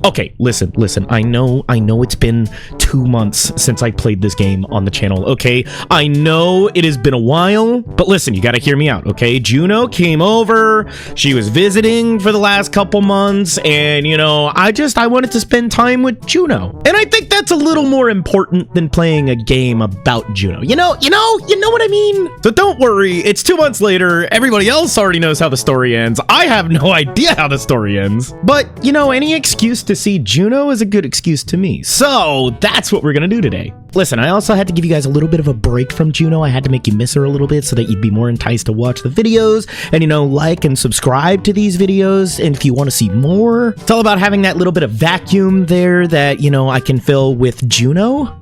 Okay, listen. I know it's been 2 months since I played this game on the channel, okay? I know it has been a while, but listen, you gotta hear me out, okay? Juno came over, she was visiting for the last couple months, and, you know, I wanted to spend time with Juno. And I think that's a little more important than playing a game about Juno. You know what I mean? So don't worry, it's 2 months later, everybody else already knows how the story ends. I have no idea how the story ends. But, you know, any excuse to see Juno is a good excuse to me. So that's what we're gonna do today. Listen, I also had to give you guys a little bit of a break from Juno. I had to make you miss her a little bit so that you'd be more enticed to watch the videos and, you know, like and subscribe to these videos. And if you want to see more, it's all about having that little bit of vacuum there that, you know, I can fill with Juno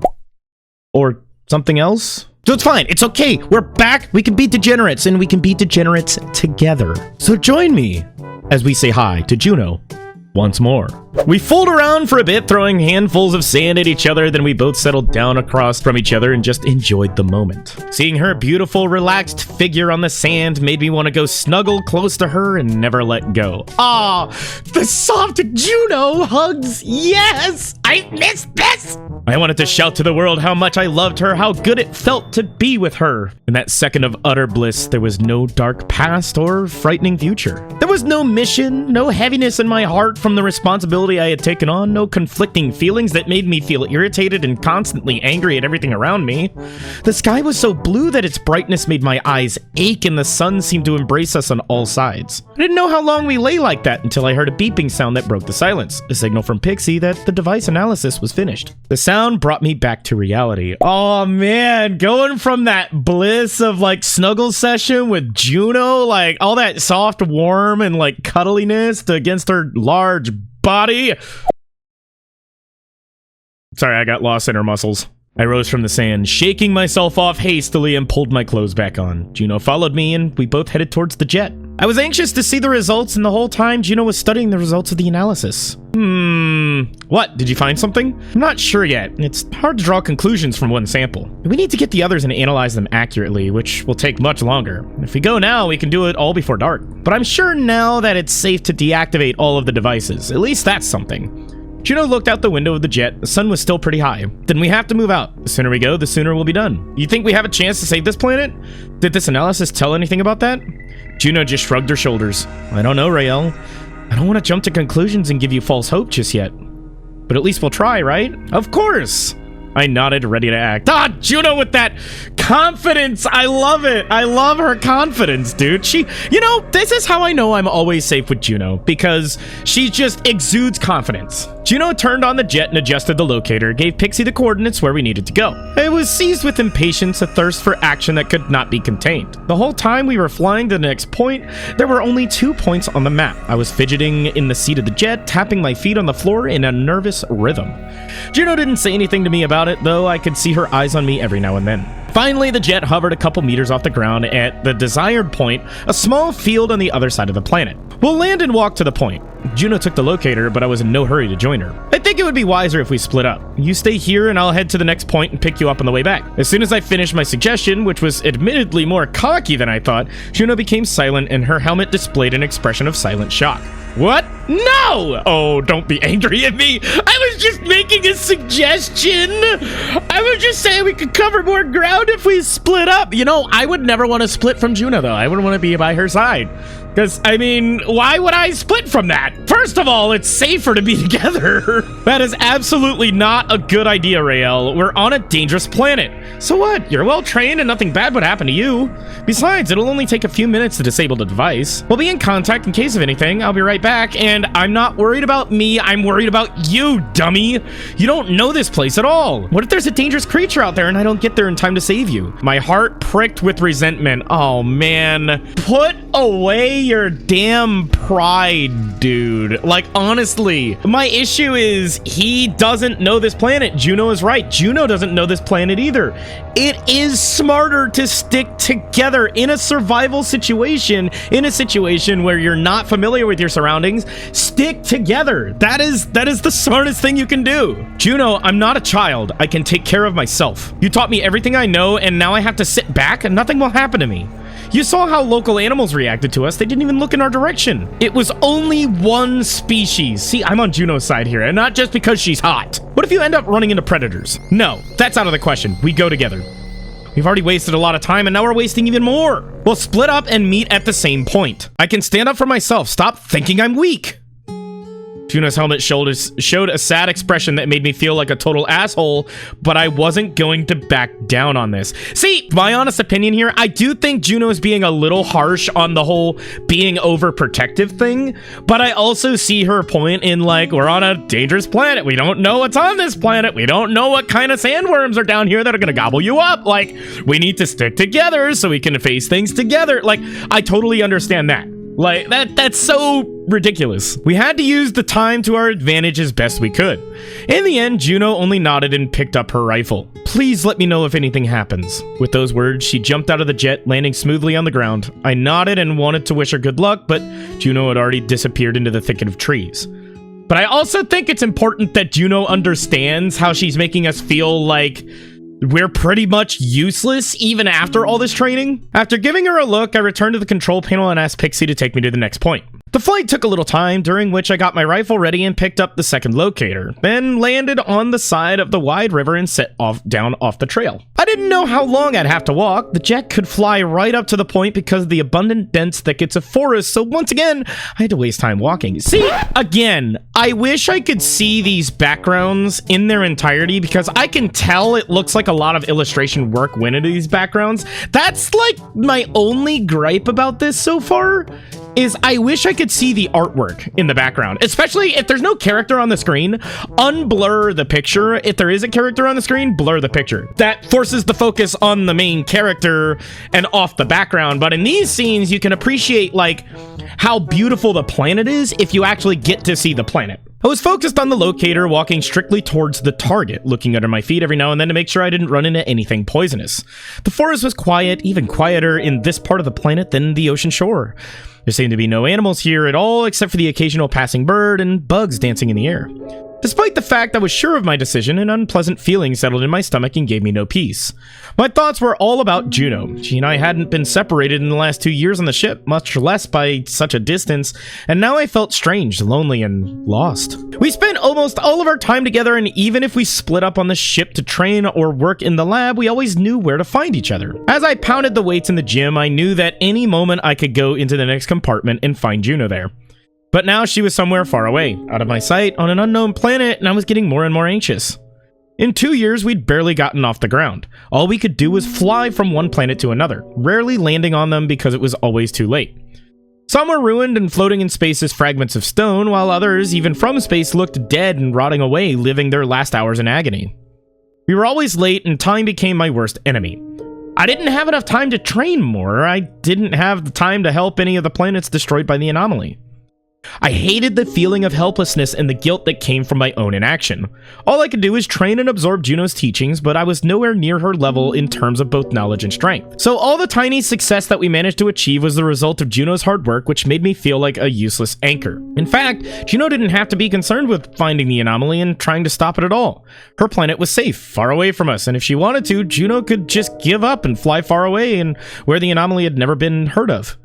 or something else. So it's fine. It's okay. We're back. We can beat degenerates, and we can beat degenerates together. So join me as we say hi to Juno once more. We fooled around for a bit, throwing handfuls of sand at each other, then we both settled down across from each other and just enjoyed the moment. Seeing her beautiful, relaxed figure on the sand made me want to go snuggle close to her and never let go. Ah, the soft Juno hugs! Yes! I missed this! I wanted to shout to the world how much I loved her, how good it felt to be with her. In that second of utter bliss, there was no dark past or frightening future. There was no mission, no heaviness in my heart from the responsibility I had taken on, no conflicting feelings that made me feel irritated and constantly angry at everything around me. The sky was so blue that its brightness made my eyes ache, and the sun seemed to embrace us on all sides. I didn't know how long we lay like that until I heard a beeping sound that broke the silence, a signal from Pixie that the device analysis was finished. The sound brought me back to reality. Oh man, going from that bliss of like snuggle session with Juno, like all that soft warm and like cuddliness to against her large body. Sorry, I got lost in her muscles. I rose from the sand, shaking myself off hastily, and pulled my clothes back on. Juno followed me, and we both headed towards the jet. I was anxious to see the results, and the whole time Juno was studying the results of the analysis. What? Did you find something? I'm not sure yet. It's hard to draw conclusions from one sample. We need to get the others and analyze them accurately, which will take much longer. If we go now, we can do it all before dark. But I'm sure now that it's safe to deactivate all of the devices. At least that's something. Juno looked out the window of the jet. The sun was still pretty high. Then we have to move out. The sooner we go, the sooner we'll be done. You think we have a chance to save this planet? Did this analysis tell anything about that? Juno just shrugged her shoulders. I don't know, Raeal. I don't want to jump to conclusions and give you false hope just yet. But at least we'll try, right? Of course! I nodded, ready to act. Ah, Juno with that confidence! I love it! I love her confidence, dude. You know, this is how I know I'm always safe with Juno, because she just exudes confidence. Juno turned on the jet and adjusted the locator, gave Pixie the coordinates where we needed to go. I was seized with impatience, a thirst for action that could not be contained. The whole time we were flying to the next point, there were only 2 points on the map. I was fidgeting in the seat of the jet, tapping my feet on the floor in a nervous rhythm. Juno didn't say anything to me about it, though I could see her eyes on me every now and then. Finally, the jet hovered a couple meters off the ground at the desired point, a small field on the other side of the planet. We'll land and walk to the point. Juno took the locator, but I was in no hurry to join her. I think it would be wiser if we split up. You stay here and I'll head to the next point and pick you up on the way back. As soon as I finished my suggestion, which was admittedly more cocky than I thought, Juno became silent and her helmet displayed an expression of silent shock. What? No! Oh, don't be angry at me. I was just making a suggestion. I was just saying we could cover more ground if we split up. You know, I would never want to split from Juno, though. I wouldn't want to be by her side. Because, I mean, why would I split from that? First of all, it's safer to be together. That is absolutely not a good idea, Raeal. We're on a dangerous planet. So what? You're well trained and nothing bad would happen to you. Besides, it'll only take a few minutes to disable the device. We'll be in contact in case of anything. I'll be right back, and I'm not worried about me. I'm worried about you, dummy. You don't know this place at all. What if there's a dangerous creature out there and I don't get there in time to save you? My heart pricked with resentment. Oh, man. Put away your damn pride, dude. Like, honestly, my issue is he doesn't know this planet. Juno is right. Juno doesn't know this planet either. It is smarter to stick together in a survival situation, in a situation where you're not familiar with your surroundings. Stick together. That is the smartest thing you can do. Juno, I'm not a child. I can take care of myself. You taught me everything I know, and now I have to sit back and nothing will happen to me. You saw how local animals reacted to us. They didn't even look in our direction. It was only one species. See, I'm on Juno's side here, and not just because she's hot. What if you end up running into predators? No, that's out of the question. We go together. We've already wasted a lot of time, and now we're wasting even more. We'll split up and meet at the same point. I can stand up for myself. Stop thinking I'm weak. Juno's helmet showed a sad expression that made me feel like a total asshole, but I wasn't going to back down on this. See, my honest opinion here, I do think Juno is being a little harsh on the whole being overprotective thing, but I also see her point in, like, we're on a dangerous planet. We don't know what's on this planet. We don't know what kind of sandworms are down here that are gonna gobble you up. Like, we need to stick together so we can face things together. Like, I totally understand that. Like, that's so ridiculous. We had to use the time to our advantage as best we could. In the end, Juno only nodded and picked up her rifle. Please let me know if anything happens. With those words, she jumped out of the jet, landing smoothly on the ground. I nodded and wanted to wish her good luck, but Juno had already disappeared into the thicket of trees. But I also think it's important that Juno understands how she's making us feel like we're pretty much useless even after all this training. After giving her a look, I returned to the control panel and asked Pixie to take me to the next point. The flight took a little time, during which I got my rifle ready and picked up the second locator, then landed on the side of the wide river and set down off the trail. I didn't know how long I'd have to walk. The jet could fly right up to the point because of the abundant dense thickets of forest, so once again, I had to waste time walking. See, again, I wish I could see these backgrounds in their entirety because I can tell it looks like a lot of illustration work went into these backgrounds. That's like my only gripe about this so far. Is I wish I could see the artwork in the background, especially if there's no character on the screen. Unblur the picture. If there is a character on the screen, blur the picture. That forces the focus on the main character and off the background. But in these scenes, you can appreciate like how beautiful the planet is if you actually get to see the planet. I was focused on the locator, walking strictly towards the target, looking under my feet every now and then to make sure I didn't run into anything poisonous. The forest was quiet, even quieter in this part of the planet than the ocean shore. There seemed to be no animals here at all, except for the occasional passing bird and bugs dancing in the air. Despite the fact I was sure of my decision, an unpleasant feeling settled in my stomach and gave me no peace. My thoughts were all about Juno. She and I hadn't been separated in the last 2 years on the ship, much less by such a distance, and now I felt strange, lonely, and lost. We spent almost all of our time together, and even if we split up on the ship to train or work in the lab, we always knew where to find each other. As I pounded the weights in the gym, I knew that any moment I could go into the next compartment and find Juno there. But now she was somewhere far away, out of my sight, on an unknown planet, and I was getting more and more anxious. In 2 years, we'd barely gotten off the ground. All we could do was fly from one planet to another, rarely landing on them because it was always too late. Some were ruined and floating in space as fragments of stone, while others, even from space, looked dead and rotting away, living their last hours in agony. We were always late, and time became my worst enemy. I didn't have enough time to train more. I didn't have the time to help any of the planets destroyed by the anomaly. I hated the feeling of helplessness and the guilt that came from my own inaction. All I could do was train and absorb Juno's teachings, but I was nowhere near her level in terms of both knowledge and strength. So all the tiny success that we managed to achieve was the result of Juno's hard work, which made me feel like a useless anchor. In fact, Juno didn't have to be concerned with finding the anomaly and trying to stop it at all. Her planet was safe, far away from us, and if she wanted to, Juno could just give up and fly far away and where the anomaly had never been heard of.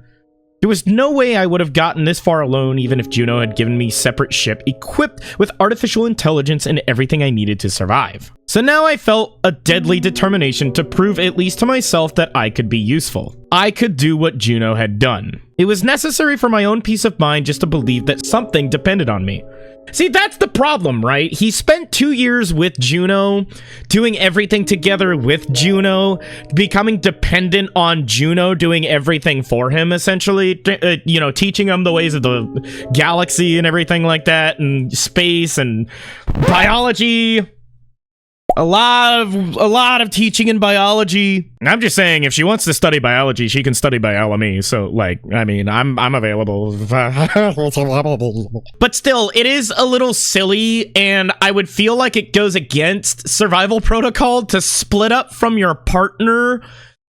There was no way I would have gotten this far alone even if Juno had given me a separate ship equipped with artificial intelligence and everything I needed to survive. So now I felt a deadly determination to prove at least to myself that I could be useful. I could do what Juno had done. It was necessary for my own peace of mind just to believe that something depended on me. See, that's the problem, right? He spent 2 years with Juno, doing everything together with Juno, becoming dependent on Juno, doing everything for him, essentially, teaching him the ways of the galaxy and everything like that, and space and biology. A lot of teaching in biology. I'm just saying, if she wants to study biology, she can study by LME. So, like, I mean, I'm available. But still, it is a little silly, and I would feel like it goes against survival protocol to split up from your partner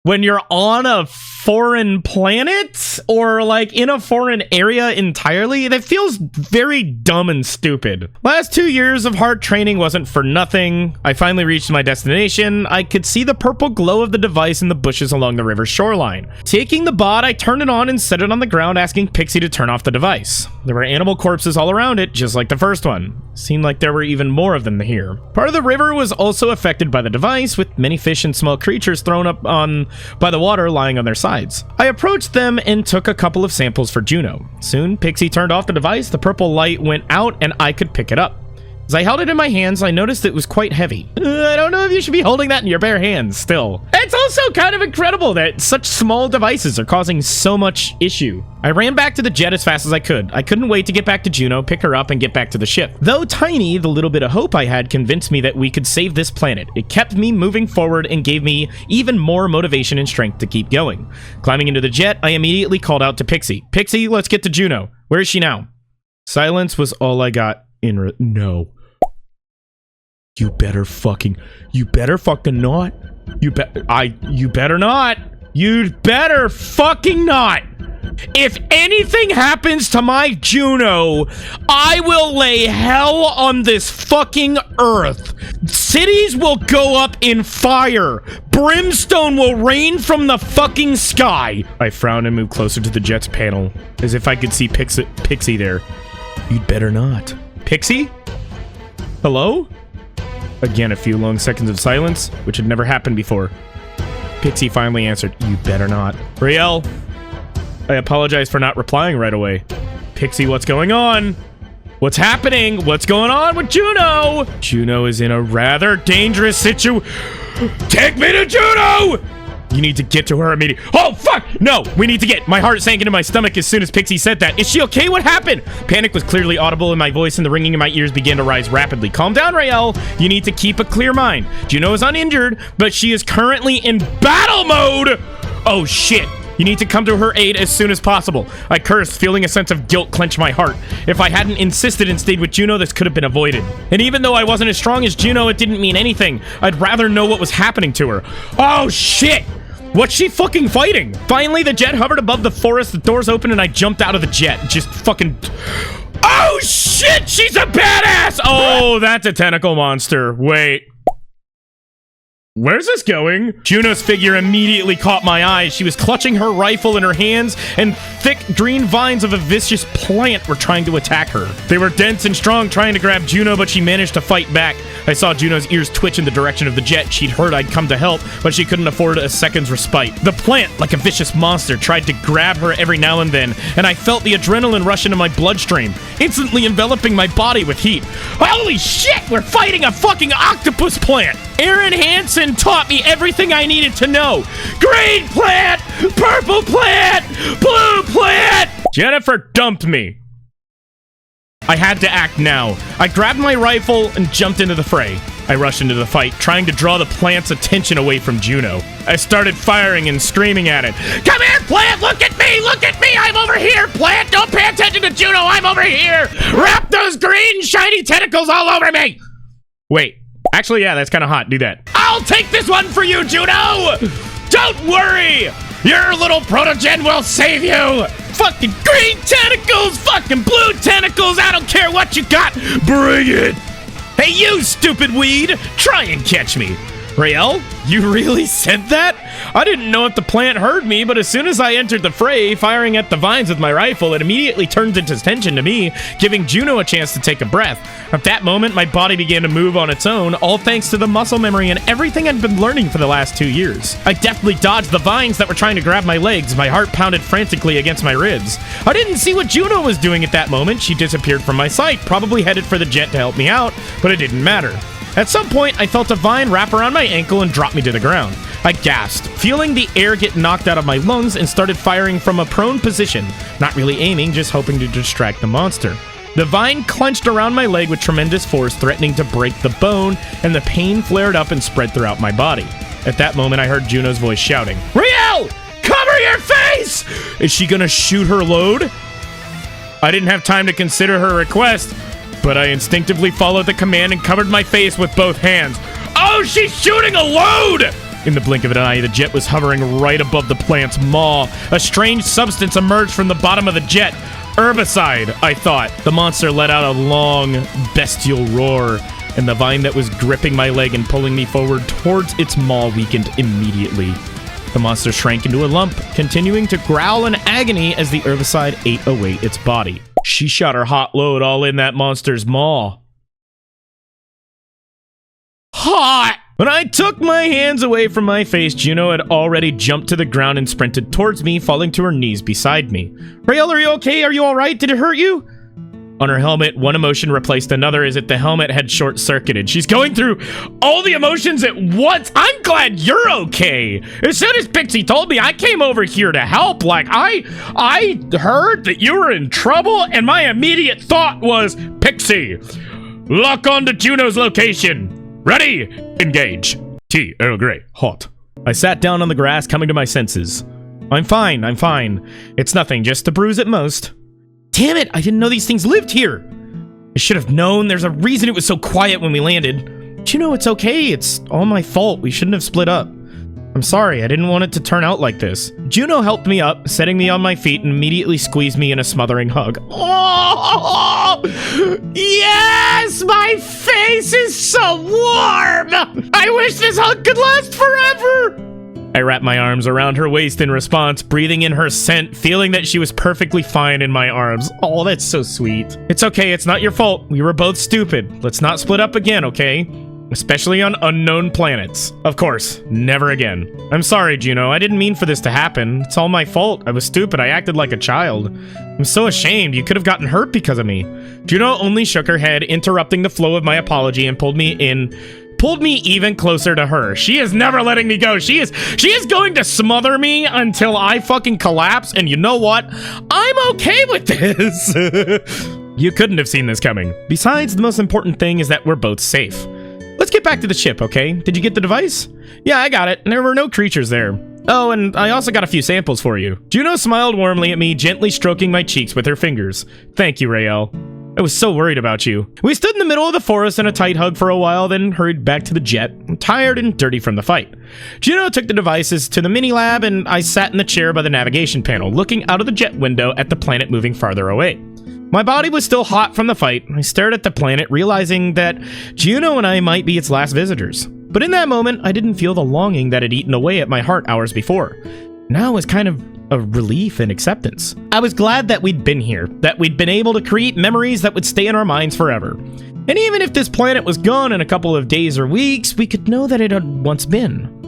when you're on a foreign planet or like in a foreign area entirely, that feels very dumb and stupid. Last 2 years of hard training wasn't for nothing. I finally reached my destination. I could see the purple glow of the device in the bushes along the river's shoreline. Taking the bot, I turned it on and set it on the ground, asking Pixie to turn off the device. There were animal corpses all around it, just like the first one. Seemed like there were even more of them here. Part of the river was also affected by the device, with many fish and small creatures thrown up by the water lying on their sides. I approached them and took a couple of samples for Juno. Soon, Pixie turned off the device, the purple light went out, and I could pick it up. As I held it in my hands, I noticed it was quite heavy. I don't know if you should be holding that in your bare hands still. It's also kind of incredible that such small devices are causing so much issue. I ran back to the jet as fast as I could. I couldn't wait to get back to Juno, pick her up, and get back to the ship. Though tiny, the little bit of hope I had convinced me that we could save this planet. It kept me moving forward and gave me even more motivation and strength to keep going. Climbing into the jet, I immediately called out to Pixie. Pixie, let's get to Juno. Where is she now? Silence was all I got in no. You better fucking not. You better not. You'd better fucking not. If anything happens to my Juno, I will lay hell on this fucking earth. Cities will go up in fire. Brimstone will rain from the fucking sky. I frowned and moved closer to the jet's panel, as if I could see Pixie there. You'd better not. Pixie? Hello? Again, a few long seconds of silence, which had never happened before. Pixie finally answered, you better not. Raeal, I apologize for not replying right away. Pixie, what's going on? What's happening? What's going on with Juno? Juno is in a rather dangerous Take me to Juno! You need to get to her immediately. Oh, fuck! No, we need to get. My heart sank into my stomach as soon as Pixie said that. Is she okay? What happened? Panic was clearly audible in my voice and the ringing in my ears began to rise rapidly. Calm down, Raeal. You need to keep a clear mind. Juno is uninjured, but she is currently in battle mode. Oh, shit. You need to come to her aid as soon as possible. I cursed, feeling a sense of guilt clench my heart. If I hadn't insisted and stayed with Juno, this could have been avoided. And even though I wasn't as strong as Juno, it didn't mean anything. I'd rather know what was happening to her. Oh, shit! What's she fucking fighting? Finally, the jet hovered above the forest, the doors opened, and I jumped out of the jet. Just fucking... Oh, shit! She's a badass! Oh, that's a tentacle monster. Wait. Where's this going? Juno's figure immediately caught my eye. She was clutching her rifle in her hands, and thick green vines of a vicious plant were trying to attack her. They were dense and strong, trying to grab Juno, but she managed to fight back. I saw Juno's ears twitch in the direction of the jet. She'd heard I'd come to help, but she couldn't afford a second's respite. The plant, like a vicious monster, tried to grab her every now and then, and I felt the adrenaline rush into my bloodstream, instantly enveloping my body with heat. Holy shit, we're fighting a fucking octopus plant! Aaron Hansen taught me everything I needed to know. Green plant, purple plant, blue plant! Jennifer dumped me. I had to act now. I grabbed my rifle and jumped into the fray. I rushed into the fight, trying to draw the plant's attention away from Juno. I started firing and screaming at it. Come here, plant! Look at me! Look at me! I'm over here, plant! Don't pay attention to Juno! I'm over here! Wrap those green, shiny tentacles all over me! Wait. Actually, yeah, that's kind of hot. Do that. I'll take this one for you, Juno! Don't worry! Your little protogen will save you! Fucking green tentacles! Fucking blue tentacles! I don't care what you got! Bring it! Hey, you stupid weed! Try and catch me! Raeal, you really said that? I didn't know if the plant heard me, but as soon as I entered the fray, firing at the vines with my rifle, it immediately turned its attention to me, giving Juno a chance to take a breath. At that moment, my body began to move on its own, all thanks to the muscle memory and everything I'd been learning for the last 2 years. I deftly dodged the vines that were trying to grab my legs, my heart pounded frantically against my ribs. I didn't see what Juno was doing at that moment. She disappeared from my sight, probably headed for the jet to help me out, but it didn't matter. At some point, I felt a vine wrap around my ankle and drop me to the ground. I gasped, feeling the air get knocked out of my lungs, and started firing from a prone position, not really aiming, just hoping to distract the monster. The vine clenched around my leg with tremendous force, threatening to break the bone, and the pain flared up and spread throughout my body. At that moment, I heard Juno's voice shouting, Raeal! Cover your face! Is she gonna shoot her load? I didn't have time to consider her request, but I instinctively followed the command and covered my face with both hands. Oh, she's shooting a load! In the blink of an eye, the jet was hovering right above the plant's maw. A strange substance emerged from the bottom of the jet. Herbicide, I thought. The monster let out a long, bestial roar, and the vine that was gripping my leg and pulling me forward towards its maw weakened immediately. The monster shrank into a lump, continuing to growl in agony as the herbicide ate away its body. She shot her hot load all in that monster's maw. Hot! When I took my hands away from my face, Juno had already jumped to the ground and sprinted towards me, falling to her knees beside me. Raeal, are you okay? Are you alright? Did it hurt you? On her helmet, one emotion replaced another as if the helmet had short-circuited. She's going through all the emotions at once. I'm glad you're okay. As soon as Pixie told me, I came over here to help. Like, I heard that you were in trouble, and my immediate thought was, Pixie, lock on to Juno's location. Ready? Engage. Tea, Earl Grey, hot. I sat down on the grass, coming to my senses. I'm fine. It's nothing, just a bruise at most. Damn it, I didn't know these things lived here. I should have known. There's a reason it was so quiet when we landed. Juno, it's okay. It's all my fault. We shouldn't have split up. I'm sorry. I didn't want it to turn out like this. Juno helped me up, setting me on my feet, and immediately squeezed me in a smothering hug. Oh, yes! My face is so warm! I wish this hug could last forever! I wrapped my arms around her waist in response, breathing in her scent, feeling that she was perfectly fine in my arms. Oh, that's so sweet. It's okay. It's not your fault. We were both stupid. Let's not split up again, okay? Especially on unknown planets. Of course, never again. I'm sorry, Juno. I didn't mean for this to happen. It's all my fault. I was stupid. I acted like a child. I'm so ashamed. You could have gotten hurt because of me. Juno only shook her head, interrupting the flow of my apology, and pulled me even closer to her. She is never letting me go. She is going to smother me until I fucking collapse, and you know what? I'm okay with this. You couldn't have seen this coming. Besides, the most important thing is that we're both safe. Let's get back to the ship, okay? Did you get the device? Yeah, I got it. There were no creatures there. Oh, and I also got a few samples for you. Juno smiled warmly at me, gently stroking my cheeks with her fingers. Thank you, Raeal. I was so worried about you. We stood in the middle of the forest in a tight hug for a while, then hurried back to the jet, tired and dirty from the fight. Juno took the devices to the mini-lab, and I sat in the chair by the navigation panel, looking out of the jet window at the planet moving farther away. My body was still hot from the fight. I stared at the planet, realizing that Juno and I might be its last visitors. But in that moment, I didn't feel the longing that had eaten away at my heart hours before. Now it was kind of a relief and acceptance. I was glad that we'd been here, that we'd been able to create memories that would stay in our minds forever. And even if this planet was gone in a couple of days or weeks, we could know that it had once been.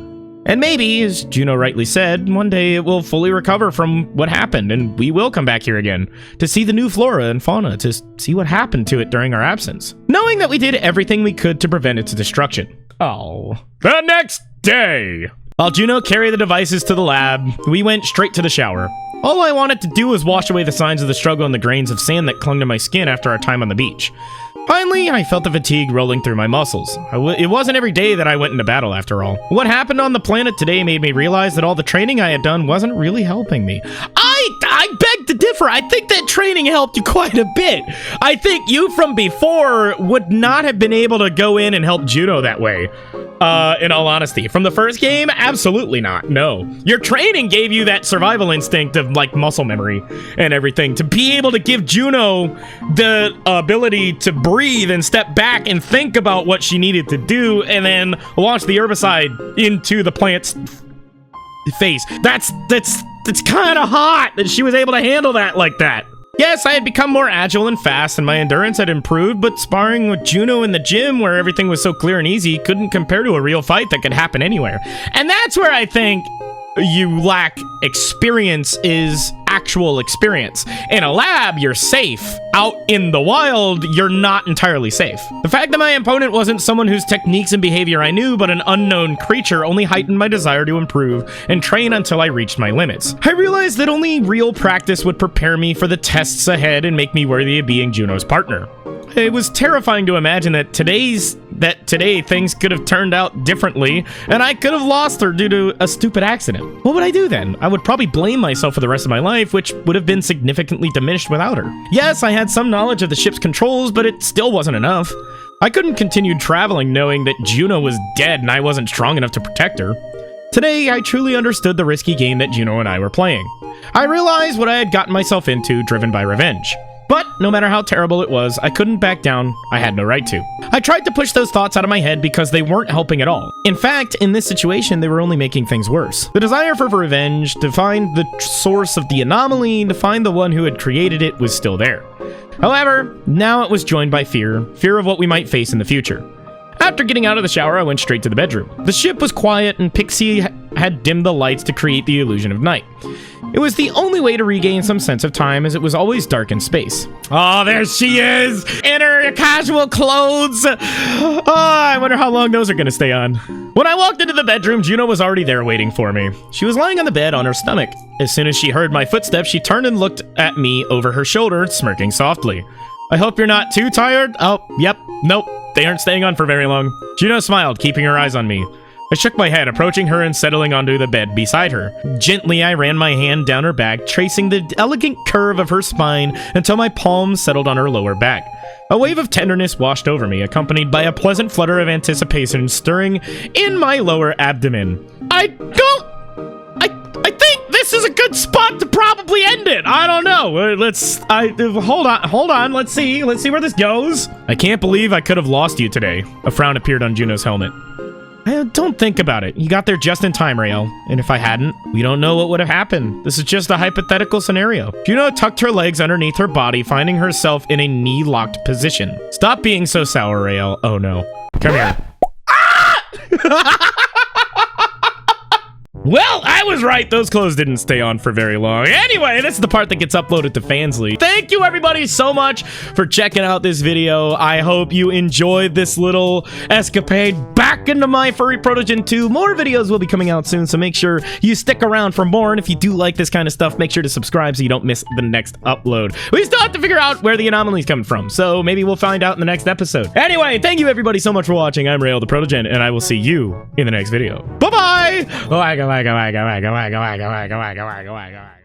And maybe, as Juno rightly said, one day it will fully recover from what happened, and we will come back here again to see the new flora and fauna, to see what happened to it during our absence, knowing that we did everything we could to prevent its destruction. Oh. The next day! While Juno carried the devices to the lab, we went straight to the shower. All I wanted to do was wash away the signs of the struggle and the grains of sand that clung to my skin after our time on the beach. Finally, I felt the fatigue rolling through my muscles. It wasn't every day that I went into battle, after all. What happened on the planet today made me realize that all the training I had done wasn't really helping me. I beg to differ. I think that training helped you quite a bit. I think you from before would not have been able to go in and help Juno that way. In all honesty. From the first game, absolutely not. No. Your training gave you that survival instinct of, like, muscle memory and everything. To be able to give Juno the ability to breathe and step back and think about what she needed to do and then launch the herbicide into the plant's face. That's kind of hot that she was able to handle that like that. Yes, I had become more agile and fast, and my endurance had improved, but sparring with Juno in the gym, where everything was so clear and easy, couldn't compare to a real fight that could happen anywhere. And that's where I think you lack experience, is actual experience. In a lab, you're safe. Out in the wild, you're not entirely safe. The fact that my opponent wasn't someone whose techniques and behavior I knew, but an unknown creature, only heightened my desire to improve and train until I reached my limits. I realized that only real practice would prepare me for the tests ahead and make me worthy of being Juno's partner. It was terrifying to imagine that today things could have turned out differently, and I could have lost her due to a stupid accident. What would I do then? I would probably blame myself for the rest of my life, which would have been significantly diminished without her. Yes, I had some knowledge of the ship's controls, but it still wasn't enough. I couldn't continue traveling knowing that Juno was dead and I wasn't strong enough to protect her. Today, I truly understood the risky game that Juno and I were playing. I realized what I had gotten myself into, driven by revenge. But no matter how terrible it was, I couldn't back down. I had no right to. I tried to push those thoughts out of my head because they weren't helping at all. In fact, in this situation, they were only making things worse. The desire for revenge, to find the source of the anomaly, to find the one who had created it, was still there. However, now it was joined by fear of what we might face in the future. After getting out of the shower, I went straight to the bedroom. The ship was quiet, and Pixie had dimmed the lights to create the illusion of night. It was the only way to regain some sense of time, as it was always dark in space. Oh, there she is! In her casual clothes! Oh, I wonder how long those are gonna stay on. When I walked into the bedroom, Juno was already there waiting for me. She was lying on the bed on her stomach. As soon as she heard my footsteps, she turned and looked at me over her shoulder, smirking softly. I hope you're not too tired? Oh, yep, nope. They aren't staying on for very long. Juno smiled, keeping her eyes on me. I shook my head, approaching her and settling onto the bed beside her. Gently, I ran my hand down her back, tracing the elegant curve of her spine until my palms settled on her lower back. A wave of tenderness washed over me, accompanied by a pleasant flutter of anticipation stirring in my lower abdomen. I think this is a good spot to probably end it. I don't know. Hold on. Let's see where this goes. I can't believe I could have lost you today. A frown appeared on Juno's helmet. Don't think about it. You got there just in time, Raeal. And if I hadn't, we don't know what would have happened. This is just a hypothetical scenario. Juno tucked her legs underneath her body, finding herself in a knee-locked position. Stop being so sour, Raeal. Oh no. Come here. Well, I was right. Those clothes didn't stay on for very long. Anyway, this is the part that gets uploaded to Fansly. Thank you, everybody, so much for checking out this video. I hope you enjoyed this little escapade back into My Furry Protogen 2. More videos will be coming out soon, so make sure you stick around for more. And if you do like this kind of stuff, make sure to subscribe so you don't miss the next upload. We still have to figure out where the anomaly's coming from, so maybe we'll find out in the next episode. Anyway, thank you, everybody, so much for watching. I'm RaealTheProtogen, and I will see you in the next video. Bye-bye! Go.